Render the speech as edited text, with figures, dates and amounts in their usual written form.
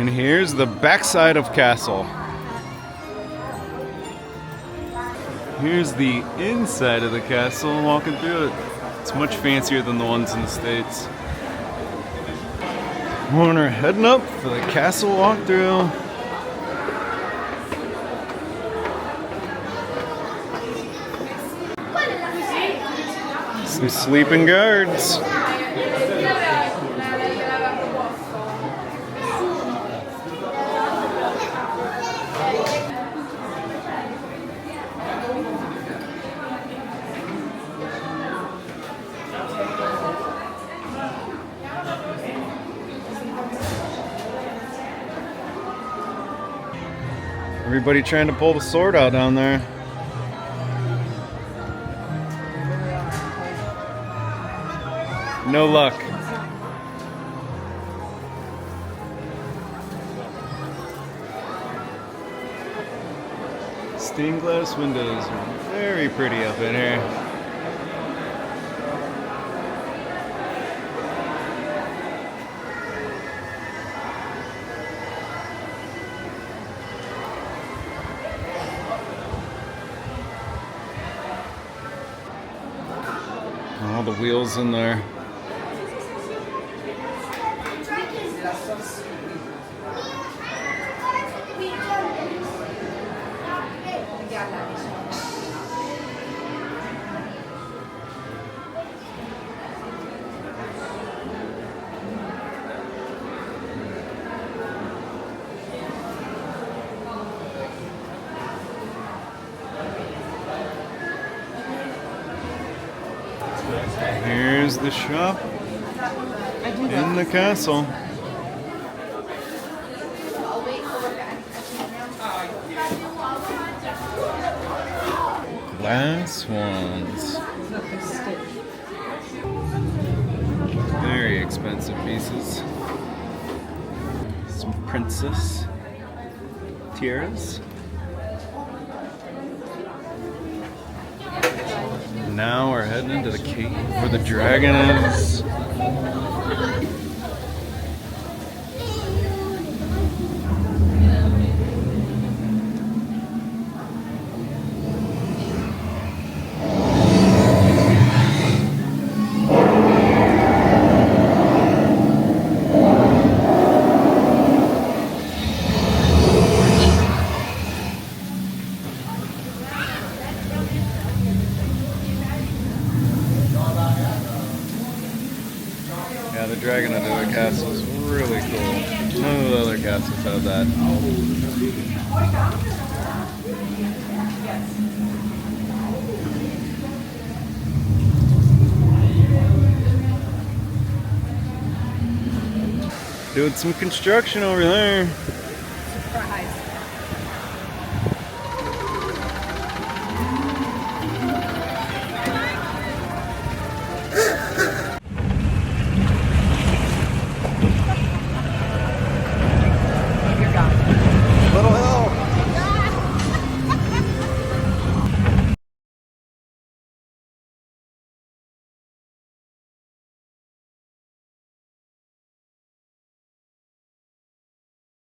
And here's the backside of castle. Here's the inside of the castle, walking through it. It's much fancier than the ones in the States. We're heading up for the castle walkthrough. Some sleeping guards. Everybody trying to pull the sword out down there. No luck. Stained glass windows are very pretty up in here. All the wheels in there. Here's the shop in the castle. Glass wands. Very expensive pieces. Some princess tiaras. Now we're heading into the cave where the dragon is. Yeah, the dragon under the castle is really cool. None of the other castles have that. Doing some construction over there.